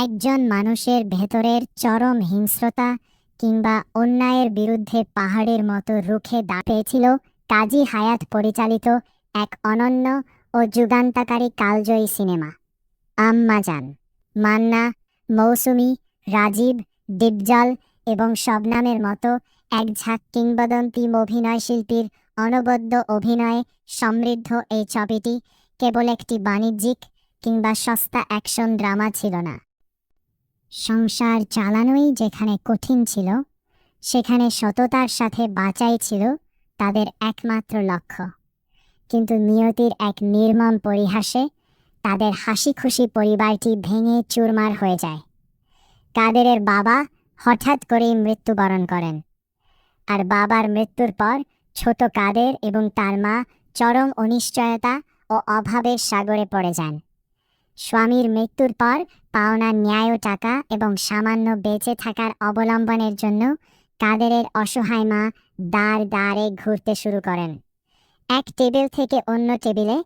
একজন মানুষের ভেতরের চরম হিংস্রতা কিংবা অন্যায়ের বিরুদ্ধে পাহাড়ের মতো রুখে দাঁড়িয়েছিল কাজী হায়াৎ পরিচালিত এক অনন্য ও যুগান্তকারী কালজয়ী সিনেমা আম্মাজান। মান্না, মৌসুমী, রাজীব, ডিপজল এবং শবনমের মতো এক ঝাঁক কিংবদন্তি অভিনয়শিল্পীর অনবদ্য অভিনয়ে সমৃদ্ধ এই ছবিটি কেবল একটি বাণিজ্যিক কিংবা সস্তা অ্যাকশন ড্রামা ছিল না। সংসার চালানোই যেখানে কঠিন ছিল, সেখানে সততার সাথে বাঁচাই ছিল তাদের একমাত্র লক্ষ্য। কিন্তু নিয়তির এক নির্মম পরিহাসে তাদের হাসি খুশি পরিবারটি ভেঙে চুরমার হয়ে যায়। কাদেরের বাবা হঠাৎ করেই মৃত্যুবরণ করেন, আর বাবার মৃত্যুর পর ছোট কাদের এবং তার মা চরম অনিশ্চয়তা ও অভাবের সাগরে পড়ে যান। স্বামীর মৃত্যুর পর পাওনা ন্যায় টাকা এবং সামান্য বেঁচে থাকার অবলম্বনের জন্য কাদেরের অসহায় মা দ্বারে ঘুরতে শুরু করেন। এক টেবিল থেকে অন্য টেবিলে,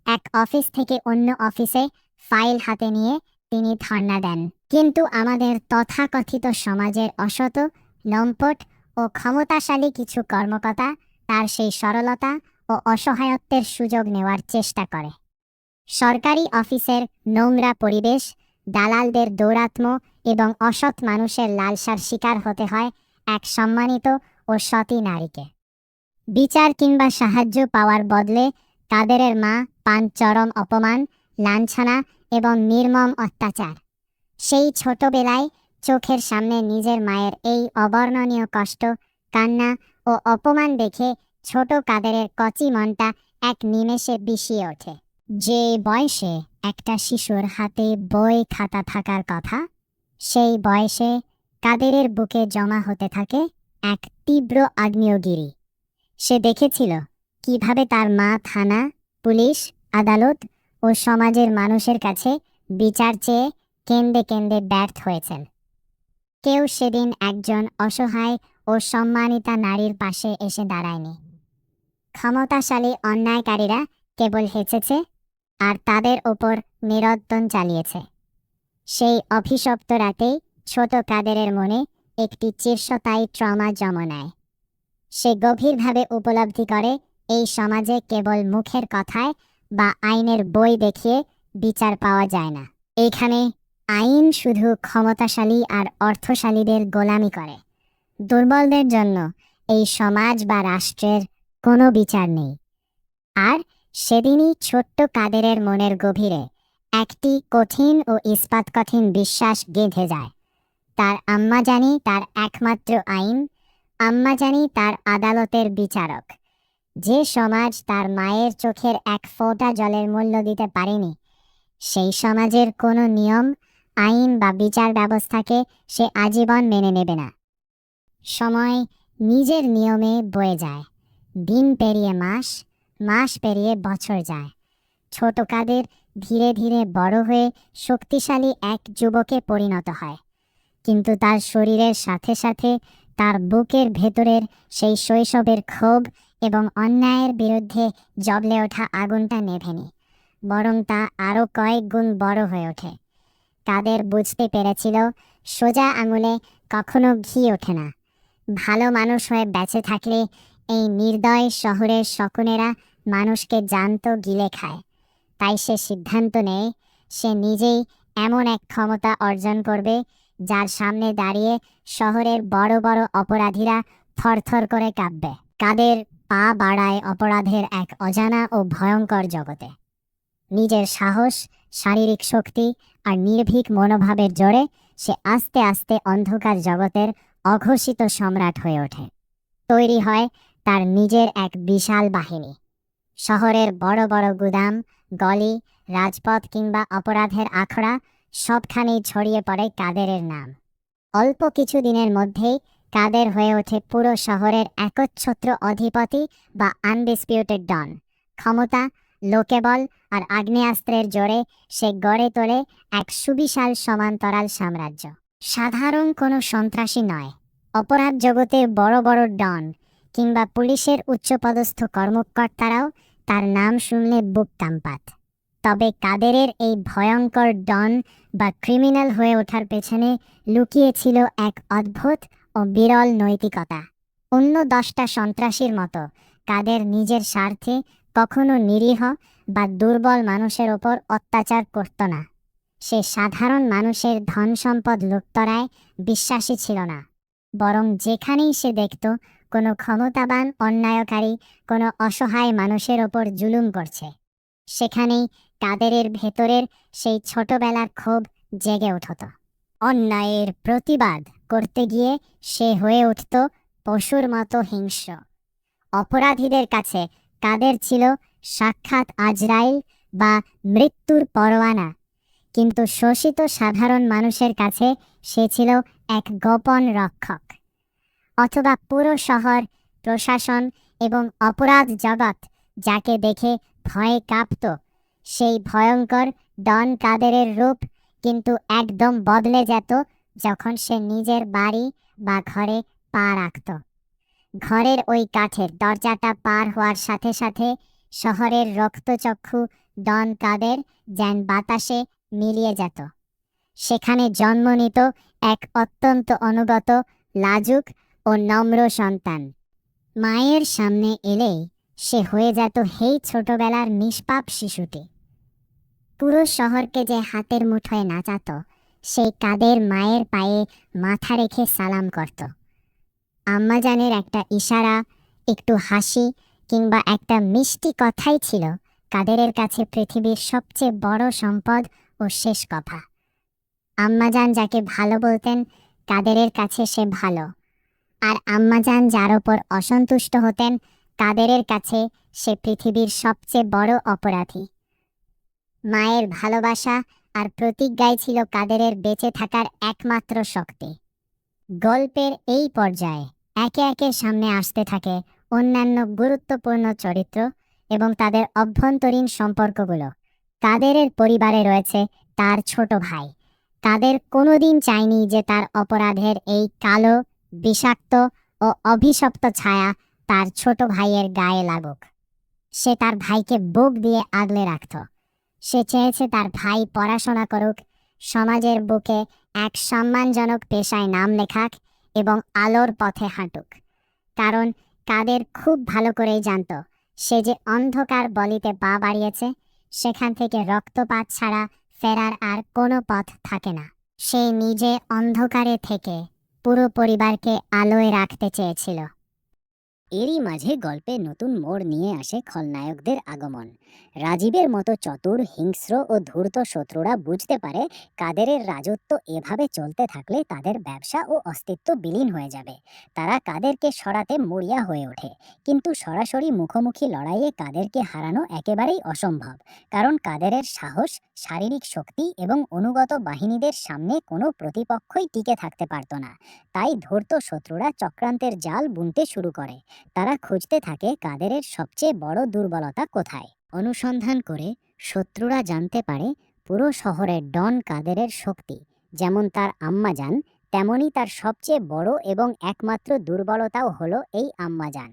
এক অফিস থেকে অন্য অফিসে ফাইল হাতে নিয়ে তিনি ধর্ণা দেন। কিন্তু আমাদের তথাকথিত সমাজের অসত, লম্পট ও ক্ষমতাশালী কিছু কর্মকর্তা তার সেই সরলতা ও অসহায়ত্বের সুযোগ নেওয়ার চেষ্টা করে। সরকারি অফিসের নোংরা পরিবেশ, দালালদের দৌরাত্ম্য এবং অসৎ মানুষের লালসার শিকার হতে হয় এক সম্মানিত ও সতী নারীকে। বিচার কিংবা সাহায্য পাওয়ার বদলে কাদেরের মা পান চরম অপমান, লাঞ্ছনা এবং নির্মম অত্যাচার। সেই ছোটবেলায় চোখের সামনে নিজের মায়ের এই অবর্ণনীয় কষ্ট, কান্না ও অপমান দেখে ছোট কাদেরের কচি মনটা এক নিমেষে বিষিয়ে ওঠে। যে বয়সে একটা শিশুর হাতে বই খাতা থাকার কথা, সেই বয়সে কাদেরের বুকে জমা হতে থাকে এক তীব্র আগ্নেয়গিরি। সে দেখেছিল কিভাবে তার মা থানা, পুলিশ, আদালত ও সমাজের মানুষের কাছে বিচার চেয়ে কেঁদে কেঁদে ব্যর্থ হয়েছেন। কেউ সেদিন একজন অসহায় ও সম্মানিতা নারীর পাশে এসে দাঁড়ায়নি। ক্ষমতাশালী অন্যায়কারীরা কেবল হেসেছে আর তাদের ওপর নিরর্দন চালিয়েছে। সেই অভিশপ্ত রাতেই ছোট কাদেরের মনে একটি চিরস্থায়ী ট্রমা জন্ম নেয়। সে গভীরভাবে উপলব্ধি করে এই সমাজে কেবল মুখের কথায় বা আইনের বই দেখিয়ে বিচার পাওয়া যায় না। এইখানে আইন শুধু ক্ষমতাশালী আর অর্থশালীদের গোলামি করে। দুর্বলদের জন্য এই সমাজ বা রাষ্ট্রের কোনো বিচার নেই। আর সেদিনই ছোট্ট কাদেরের মনের গভীরে একটি কঠিন ও ইস্পাত কঠিন বিশ্বাস গেঁথে যায়। তার আম্মা জানি তার একমাত্র আইন, আম্মা জানি তার আদালতের বিচারক। যে সমাজ তার মায়ের চোখের এক ফোঁটা জলের মূল্য দিতে পারেনি, সেই সমাজের কোনো নিয়ম, আইন বা বিচার ব্যবস্থাকে সে আজীবন মেনে নেবে না। সময় নিজের নিয়মে বয়ে যায়। দিন পেরিয়ে মাস, মাস পেরিয়ে বছর যায়। ছোট কাদের ধীরে ধীরে বড় হয়ে শক্তিশালী এক যুবকে পরিণত হয়। কিন্তু তার শরীরের সাথে সাথে তার বুকের ভেতরের সেই শৈশবের ক্ষোভ এবং অন্যায়ের বিরুদ্ধে জ্বলে ওঠা আগুনটা নেভেনি, বরং তা আরও কয়েক গুণ বড় হয়ে ওঠে। কাদের বুঝতে পেরেছিল সোজা আঙুলে কখনো ঘি ওঠে না। ভালো মানুষ হয়ে বেঁচে থাকলে এই নির্দয় শহরের শকুনেরা মানুষকে জ্যান্ত গিলে খায়। তাই সে সিদ্ধান্ত নেয় সে নিজেই এমন এক ক্ষমতা অর্জন করবে যার সামনে দাঁড়িয়ে শহরের বড় বড় অপরাধীরা থরথর করে কাঁপবে। কাদের পা বাড়ায় অপরাধের এক অজানা ও ভয়ঙ্কর জগতে। নিজের সাহস, শারীরিক শক্তি আর নির্ভীক মনোভাবের জোরে সে আস্তে আস্তে অন্ধকার জগতের অঘোষিত সম্রাট হয়ে ওঠে। তৈরি হয় তার নিজের এক বিশাল বাহিনী। শহরের বড় বড় গুদাম, গলি, রাজপথ কিংবা অপরাধের আখড়া সবখানেই ছড়িয়ে পড়ে কাদেরের নাম। অল্প কিছু দিনের মধ্যেই কাদের হয়ে ওঠে পুরো শহরের একচ্ছত্র অধিপতি বা আনডিসপিউটেড ডন। ক্ষমতা, লোকেবল আর আগ্নেয়াস্ত্রের জোরে সে গড়ে তোলে এক সুবিশাল সমান্তরাল সাম্রাজ্য। সাধারণ কোনো সন্ত্রাসী নয়, অপরাধ জগতের বড় বড় ডন কিংবা পুলিশের উচ্চপদস্থ কর্মকর্তারাও তার নাম শুনলে বুক কাঁপাত। তবে কাদেরের এই ভয়ঙ্কর ডন বা ক্রিমিনাল হয়ে ওঠার পেছনে লুকিয়েছিল এক অদ্ভুত ও বিরল নৈতিকতা। অন্য 10টা সন্ত্রাসীর মতো কাদের নিজের স্বার্থে কখনো নিরীহ বা দুর্বল মানুষের ওপর অত্যাচার করত না। সে সাধারণ মানুষের ধন সম্পদ লুটতরায় বিশ্বাসী ছিল না, বরং যেখানেই সে দেখত কোনো ক্ষমতাবান অন্যায়কারী কোনো অসহায় মানুষের ওপর জুলুম করছে, সেখানেই কাদেরের ভেতরের সেই ছোটবেলার ক্ষোভ জেগে উঠত। অন্যায়ের প্রতিবাদ করতে গিয়ে সে হয়ে উঠত পশুর মতো হিংস্র। অপরাধীদের কাছে কাদের ছিল সাক্ষাৎ আজরাইল বা মৃত্যুর পরোয়ানা, কিন্তু শোষিত সাধারণ মানুষের কাছে সে ছিল এক গোপন রক্ষক। অথবা পুরো শহর, প্রশাসন এবং অপরাধ জগৎ যাকে দেখে ভয়ে কাঁপত, সেই ভয়ঙ্কর ডন কাদেরের রূপ কিন্তু একদম বদলে যেত যখন সে নিজের বাড়ি বা ঘরে পা রাখত। ঘরের ওই কাঠের দরজাটা পার হওয়ার সাথে সাথে শহরের রক্তচক্ষু ডন কাদের যেন বাতাসে মিলিয়ে যেত। সেখানে জন্ম নিত এক অত্যন্ত অনুগত, লাজুক ও নম্র সন্তান। মায়ের সামনে এলেই সে হয়ে যেত সেই ছোটবেলার নিষ্পাপ শিশুটি। পুরো শহরকে যে হাতের মুঠোয় নাচাত, সেই কাদের মায়ের পায়ে মাথা রেখে সালাম করত। আম্মাজানের একটা ইশারা, একটু হাসি কিংবা একটা মিষ্টি কথাই ছিল কাদেরের কাছে পৃথিবীর সবচেয়ে বড় সম্পদ ও শেষ কথা। আম্মাজান যাকে ভালো বলতেন, কাদেরের কাছে সে ভালো। আর আম্মাজান যার ওপর অসন্তুষ্ট হতেন, কাদেরের কাছে সে পৃথিবীর সবচেয়ে বড় অপরাধী। মায়ের ভালোবাসা আর প্রতিজ্ঞাই ছিল কাদেরের বেঁচে থাকার একমাত্র শক্তি। গল্পের এই পর্যায়ে একে একে সামনে আসতে থাকে অন্যান্য গুরুত্বপূর্ণ চরিত্র এবং তাদের অভ্যন্তরীণ সম্পর্কগুলো। কাদেরের পরিবারে রয়েছে তার ছোট ভাই। কাদের কোনোদিন চায়নি যে তার অপরাধের এই কালো, বিষাক্ত ও অভিশপ্ত ছায়া তার ছোট ভাইয়ের গায়ে লাগুক। সে তার ভাইকে বুক দিয়ে আগলে রাখত। সে চেয়েছে তার ভাই পড়াশোনা করুক, সমাজের বুকে এক সম্মানজনক পেশায় নাম লেখাক এবং আলোর পথে হাঁটুক। কারণ কাদের খুব ভালো করেই জানত, সে যে অন্ধকার বলিতে পা বাড়িয়েছে, সেখান থেকে রক্তপাত ছাড়া ফেরার আর কোনো পথ থাকে না। সে নিজে অন্ধকারে থেকে পুরো পরিবারকে আলোয় রাখতে চেয়েছিল। এরই মাঝে গল্পে নতুন মোড় নিয়ে আসে খলনায়কদের আগমন। রাজীবের মতো চতুর, হিংস্র ও ধূর্ত শত্রুরা বুঝতে পারে কাদেরের রাজত্ব এভাবে চলতে থাকলে তাদের ব্যবসা ও অস্তিত্ব বিলীন হয়ে যাবে। তারা কাদেরকে সরাতে মরিয়া হয়ে ওঠে, কিন্তু সরাসরি মুখোমুখি লড়াইয়ে কাদেরকে হারানো একেবারেই অসম্ভব। কারণ কাদেরের সাহস, শারীরিক শক্তি এবং অনুগত বাহিনীদের সামনে কোনো প্রতিপক্ষই টিকে থাকতে পারত না। তাই ধূর্ত শত্রুরা চক্রান্তের জাল বুনতে শুরু করে। তারা খুঁজতে থাকে কাদেরের সবচেয়ে বড় দুর্বলতা কোথায়। অনুসন্ধান করে শত্রুরা জানতে পারে পুরো শহরের ডন কাদেরের শক্তি যেমন তার আম্মাজান, তেমনি তার সবচেয়ে বড় এবং একমাত্র দুর্বলতাও হলো এই আম্মাজান।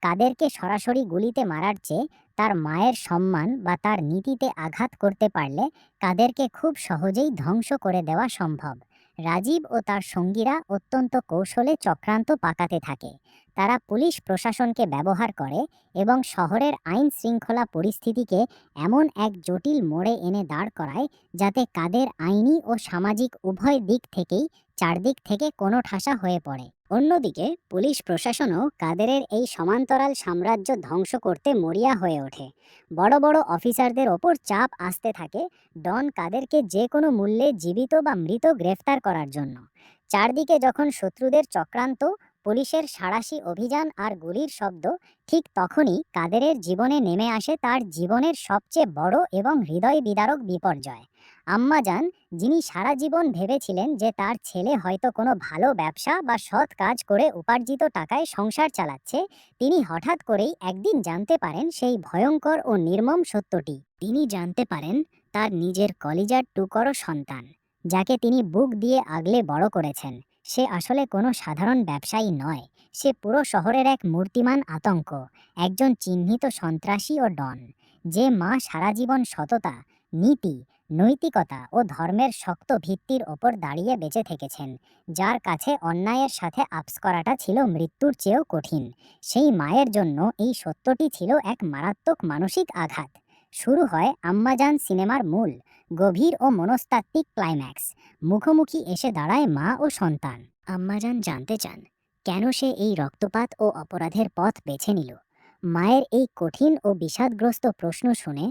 কাদেরকে সরাসরি গুলিতে মারার চেয়ে তার মায়ের সম্মান বা তার নীতিতে আঘাত করতে পারলে কাদেরকে খুব সহজেই ধ্বংস করে দেওয়া সম্ভব। রাজীব ও তার সঙ্গীরা অত্যন্ত কৌশলে চক্রান্ত পাকাতে থাকে। তারা পুলিশ প্রশাসনকে ব্যবহার করে এবং শহরের আইন শৃঙ্খলা পরিস্থিতিকে এমন এক জটিল মোড়ে এনে দাঁড় করায় যাতে কাদের আইনি ও সামাজিক উভয় দিক থেকেই চারদিক থেকে কোণঠাসা হয়ে পড়ে। অন্যদিকে পুলিশ প্রশাসনও কাদেরের এই সমান্তরাল সাম্রাজ্য ধ্বংস করতে মরিয়া হয়ে ওঠে। বড় বড় অফিসারদের ওপর চাপ আসতে থাকে ডন কাদেরকে যে কোনো মূল্যে জীবিত বা মৃত গ্রেফতার করার জন্য। চারদিকে যখন শত্রুদের চক্রান্ত, পুলিশের সাঁড়াশি অভিযান আর গুলির শব্দ, ঠিক তখনই কাদেরের জীবনে নেমে আসে তার জীবনের সবচেয়ে বড় এবং হৃদয় বিদারক বিপর্যয়। আম্মাজান, যিনি সারা জীবন ভেবেছিলেন যে তার ছেলে হয়তো কোনো ভালো ব্যবসা বা সৎ কাজ করে উপার্জিত টাকায় সংসার চালাচ্ছে, তিনি হঠাৎ করেই একদিন জানতে পারেন সেই ভয়ঙ্কর ও নির্মম সত্যটি। তিনি জানতে পারেন তার নিজের কলিজার টুকরো সন্তান, যাকে তিনি বুক দিয়ে আগলে বড় করেছেন, সে আসলে কোনো সাধারণ ব্যবসায়ী নয়। সে পুরো শহরের এক মূর্তিমান আতঙ্ক, একজন চিহ্নিত সন্ত্রাসী ও ডন। যে মা সারা জীবন সততা, নীতি, নৈতিকতা ও ধর্মের শক্ত ভিত্তির ওপর দাঁড়িয়ে বেঁচে থেকেছেন, যার কাছে অন্যায়ের সাথে আপস করাটা ছিল মৃত্যুর চেয়েও কঠিন। সেই মায়ের জন্য এই সত্যটি ছিল এক মারাত্মক মানসিক আঘাত। শুরু হয় আম্মাজান সিনেমার মূল, গভীর ও মনস্তাত্ত্বিক ক্লাইম্যাক্স। মুখোমুখি এসে দাঁড়ায় মা ও সন্তান। আম্মাজান জানতে চান কেন সে এই রক্তপাত ও অপরাধের পথ বেছে নিল। মায়ের এই কঠিন ও বিষাদগ্রস্ত প্রশ্ন শুনে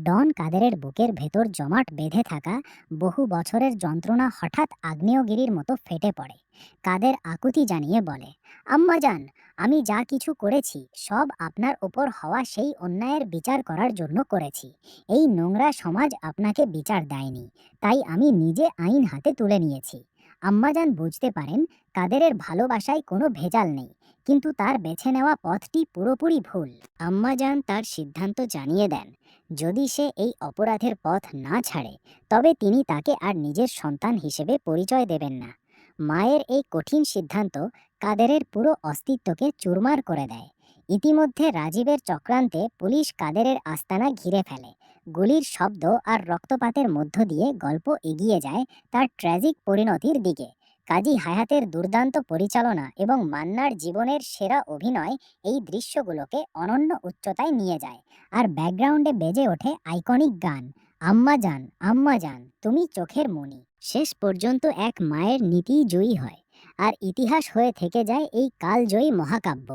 ডন কাদেরের বুকের ভেতর জমাট বেঁধে থাকা বহু বছরের যন্ত্রণা হঠাৎ আগ্নেয়গিরির মতো ফেটে পড়ে। কাদের আকুতি জানিয়ে বলে, আম্মাজান, আমি যা কিছু করেছি সব আপনার ওপর হওয়া সেই অন্যায়ের বিচার করার জন্য করেছি। এই নোংরা সমাজ আপনাকে বিচার দেয়নি, তাই আমি নিজে আইন হাতে তুলে নিয়েছি। আম্মাজান বুঝতে পারেন কাদেরের ভালোবাসায় কোনো ভেজাল নেই, কিন্তু তার বেছে নেওয়া পথটি পুরোপুরি ভুল। আম্মাজান তার সিদ্ধান্ত জানিয়ে দেন, যদি সে এই অপরাধের পথ না ছাড়ে তবে তিনি তাকে আর নিজের সন্তান হিসেবে পরিচয় দেবেন না। মায়ের এই কঠিন সিদ্ধান্ত কাদেরের পুরো অস্তিত্বকে চুরমার করে দেয়। ইতিমধ্যে রাজীবের চক্রান্তে পুলিশ কাদেরের আস্তানা ঘিরে ফেলে। গুলির শব্দ আর রক্তপাতের মধ্য দিয়ে গল্প এগিয়ে যায় তার ট্র্যাজিক পরিণতির দিকে। কাজী হায়াতের দুর্দান্ত পরিচালনা এবং মান্নার জীবনের সেরা অভিনয় এই দৃশ্যগুলোকে অনন্য উচ্চতায় নিয়ে যায়। আর ব্যাকগ্রাউন্ডে বেজে ওঠে আইকনিক গান, আম্মা জান, আম্মা জান, তুমি চোখের মণি। শেষ পর্যন্ত এক মায়ের নীতি জয়ী হয়, আর ইতিহাস হয়ে থেকে যায় এই কালজয়ী মহাকাব্য।